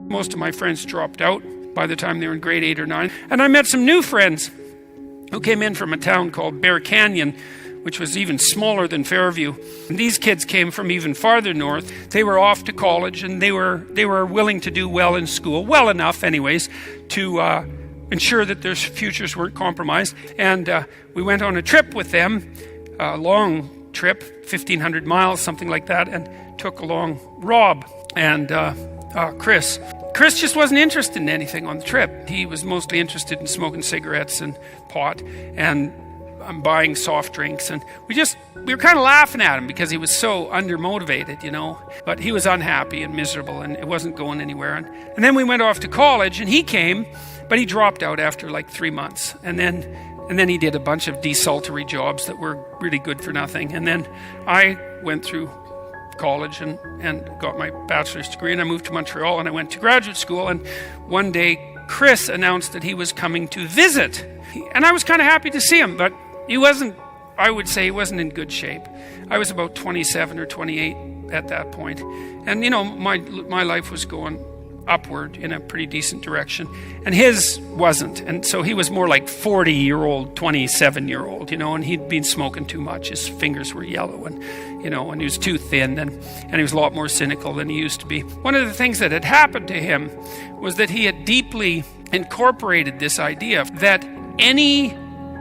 Most of my friends dropped out by the time they were in grade 8 or 9. And I met some new friends who came in from a town called Bear Canyon, which was even smaller than Fairview. And these kids came from even farther north. They were off to college, and they were willing to do well in school, well enough anyways, to ensure that their futures weren't compromised. And we went on a trip with them, a long trip, 1,500 miles, something like that, and took along Rob and Chris. Chris just wasn't interested in anything on the trip. He was mostly interested in smoking cigarettes and pot and buying soft drinks. And we were kind of laughing at him because he was so undermotivated, But he was unhappy and miserable, and it wasn't going anywhere. And then we went off to college, and he came, but he dropped out after like 3 months. And then he did a bunch of desultory jobs that were really good for nothing. And then I went through college and got my bachelor's degree, and I moved to Montreal, and I went to graduate school. And one day Chris announced that he was coming to visit, and I was kind of happy to see him, but I would say he wasn't in good shape. I was about 27 or 28 at that point, and my life was going upward in a pretty decent direction, and his wasn't. And so he was more like 40-year-old, 27-year-old, and he'd been smoking too much. His fingers were yellow, and and he was too thin, and he was a lot more cynical than he used to be. One of the things that had happened to him was that he had deeply incorporated this idea that any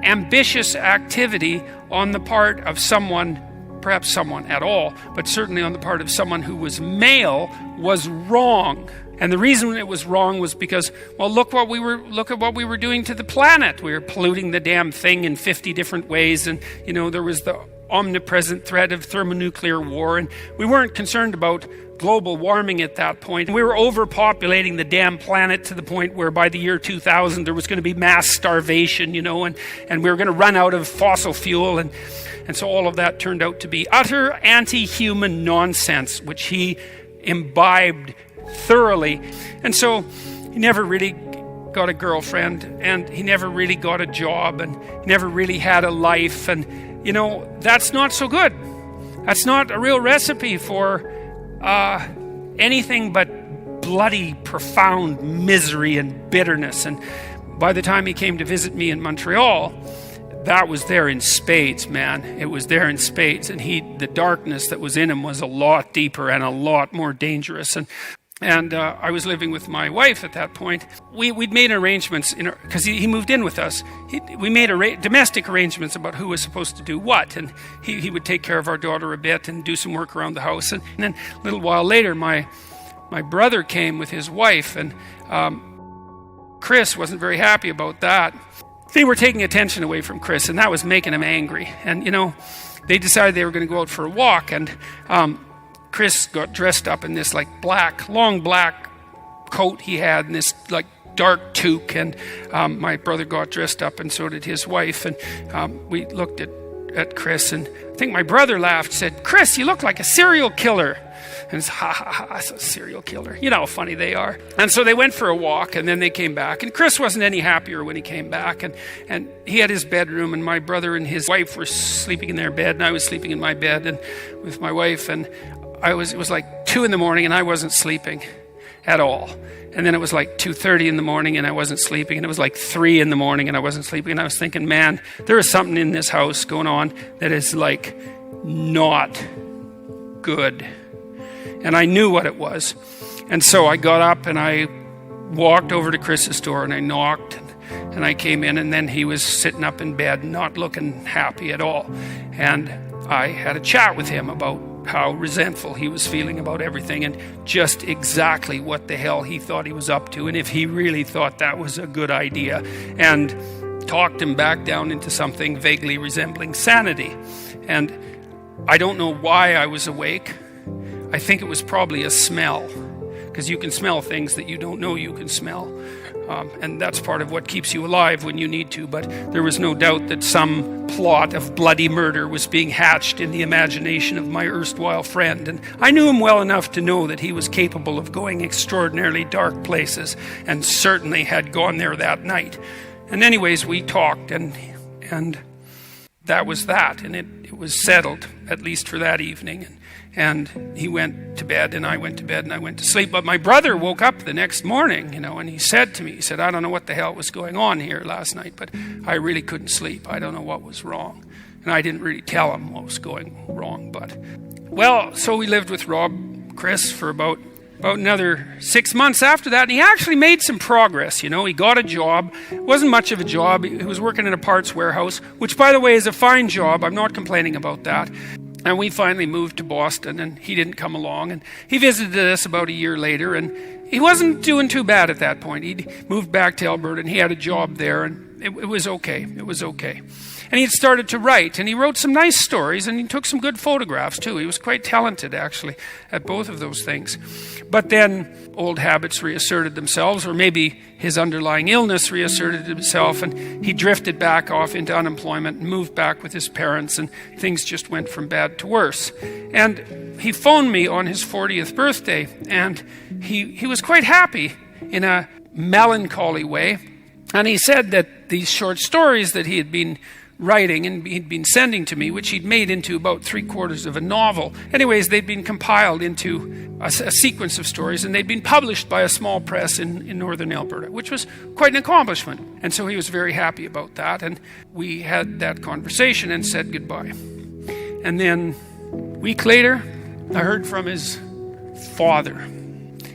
ambitious activity on the part of someone, perhaps someone at all, but certainly on the part of someone who was male, was wrong. And the reason it was wrong was because, well, look at what we were doing to the planet. We were polluting the damn thing in 50 different ways, and there was the omnipresent threat of thermonuclear war, and we weren't concerned about global warming at that point. We were overpopulating the damn planet to the point where by the year 2000 there was going to be mass starvation, and we were going to run out of fossil fuel, and so all of that turned out to be utter anti-human nonsense, which he imbibed thoroughly. And so he never really got a girlfriend, and he never really got a job, and he never really had a life, and that's not so good. That's not a real recipe for anything but bloody, profound misery and bitterness. And by the time he came to visit me in Montreal, that was there in spades, man. It was there in spades, and the darkness that was in him was a lot deeper and a lot more dangerous. And I was living with my wife at that point. We'd made arrangements, because he moved in with us. We made domestic arrangements about who was supposed to do what. And he would take care of our daughter a bit and do some work around the house. And then a little while later, my brother came with his wife, and Chris wasn't very happy about that. They were taking attention away from Chris, and that was making him angry. And, they decided they were going to go out for a walk, and Chris got dressed up in this long black coat he had, and this dark toque, and my brother got dressed up, and so did his wife. And we looked at Chris, and I think my brother laughed, said, "Chris, you look like a serial killer." And it's, ha ha ha, it's a serial killer. You know how funny they are. And so they went for a walk, and then they came back, and Chris wasn't any happier when he came back, and he had his bedroom, and my brother and his wife were sleeping in their bed, and I was sleeping in my bed and with my wife, and it was like 2 a.m, and I wasn't sleeping at all. And then it was like 2:30 in the morning, and I wasn't sleeping. And it was like 3 a.m, and I wasn't sleeping. And I was thinking, man, there is something in this house going on that is not good. And I knew what it was. And so I got up and I walked over to Chris's door, and I knocked, and I came in, and then he was sitting up in bed, not looking happy at all. And I had a chat with him about how resentful he was feeling about everything, and just exactly what the hell he thought he was up to, and if he really thought that was a good idea, and talked him back down into something vaguely resembling sanity. And I don't know why I was awake. I think it was probably a smell, because you can smell things that you don't know you can smell. And that's part of what keeps you alive when you need to. But there was no doubt that some plot of bloody murder was being hatched in the imagination of my erstwhile friend. And I knew him well enough to know that he was capable of going extraordinarily dark places, and certainly had gone there that night. And anyways, we talked, and that was that. And it was settled, at least for that evening. And he went to bed, and I went to bed, and I went to sleep. But my brother woke up the next morning, and he said to me, he said, I don't know what the hell was going on here last night, but I really couldn't sleep. I don't know what was wrong. And I didn't really tell him what was going wrong. Well, so we lived with Chris, for about another 6 months after that. And he actually made some progress. He got a job. It wasn't much of a job. He was working in a parts warehouse, which, by the way, is a fine job. I'm not complaining about that. And we finally moved to Boston, and he didn't come along. And he visited us about a year later, and he wasn't doing too bad at that point. He'd moved back to Alberta, and he had a job there, and it was okay. It was okay. And he had started to write, and he wrote some nice stories, and he took some good photographs too. He was quite talented, actually, at both of those things. But then old habits reasserted themselves, or maybe his underlying illness reasserted itself, and he drifted back off into unemployment and moved back with his parents, and things just went from bad to worse. And he phoned me on his 40th birthday, and he was quite happy in a melancholy way. And he said that these short stories that he had been writing and he'd been sending to me, which he'd made into about 3/4 of a novel. Anyways, they'd been compiled into a sequence of stories, and they'd been published by a small press in northern Alberta, which was quite an accomplishment. And so he was very happy about that, and we had that conversation and said goodbye. And then a week later, I heard from his father.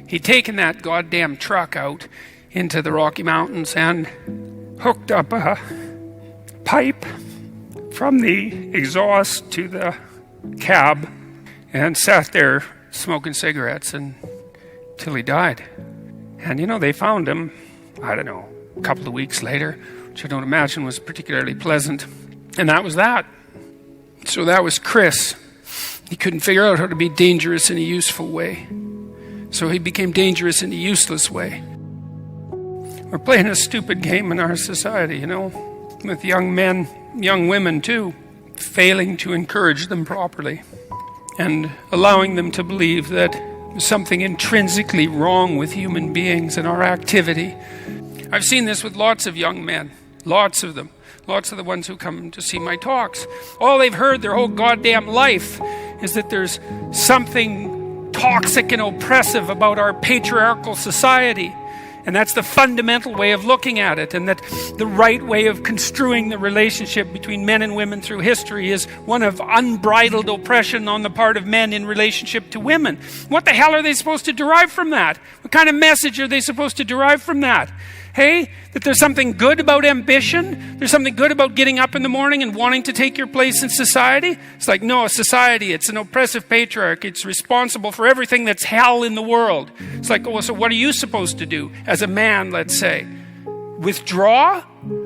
He'd taken that goddamn truck out into the Rocky Mountains and hooked up a pipe from the exhaust to the cab and sat there smoking cigarettes until he died. And they found him, I don't know, a couple of weeks later, which I don't imagine was particularly pleasant. And that was that. So that was Chris. He couldn't figure out how to be dangerous in a useful way. So he became dangerous in a useless way. We're playing a stupid game in our society, with young men, young women too, failing to encourage them properly and allowing them to believe that there's something intrinsically wrong with human beings and our activity. I've seen this with lots of young men, lots of them, lots of the ones who come to see my talks. All they've heard their whole goddamn life is that there's something toxic and oppressive about our patriarchal society. And that's the fundamental way of looking at it, and that the right way of construing the relationship between men and women through history is one of unbridled oppression on the part of men in relationship to women. What the hell are they supposed to derive from that? What kind of message are they supposed to derive from that? Hey, that there's something good about ambition? There's something good about getting up in the morning and wanting to take your place in society? It's like, no, society, it's an oppressive patriarch. It's responsible for everything that's hell in the world. It's like, oh, so what are you supposed to do as a man, let's say? Withdraw?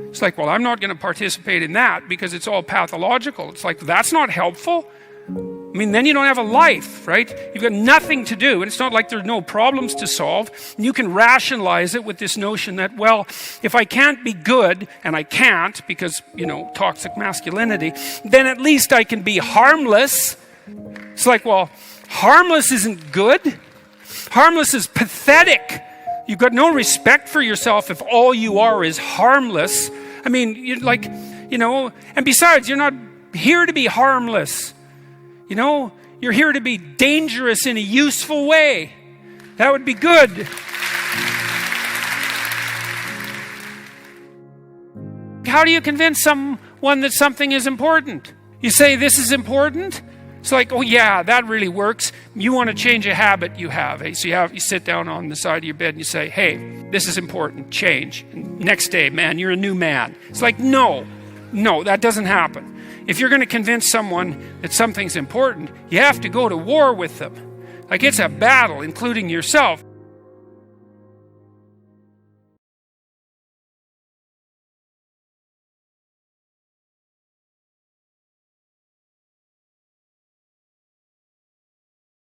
It's like, well, I'm not going to participate in that because it's all pathological. It's like, that's not helpful. I mean, then you don't have a life, right? You've got nothing to do, and it's not like there's no problems to solve. You can rationalize it with this notion that, well, if I can't be good, and I can't because, toxic masculinity, then at least I can be harmless. It's like, well, harmless isn't good. Harmless is pathetic. You've got no respect for yourself if all you are is harmless. I mean, and besides, you're not here to be harmless. You're here to be dangerous in a useful way. That would be good. How do you convince someone that something is important? You say, this is important? It's like, oh yeah, that really works. You want to change a habit you have. Hey? So you sit down on the side of your bed and you say, hey, this is important, change. And next day, man, you're a new man. It's like, no, that doesn't happen. If you're going to convince someone that something's important, you have to go to war with them. Like, it's a battle, including yourself.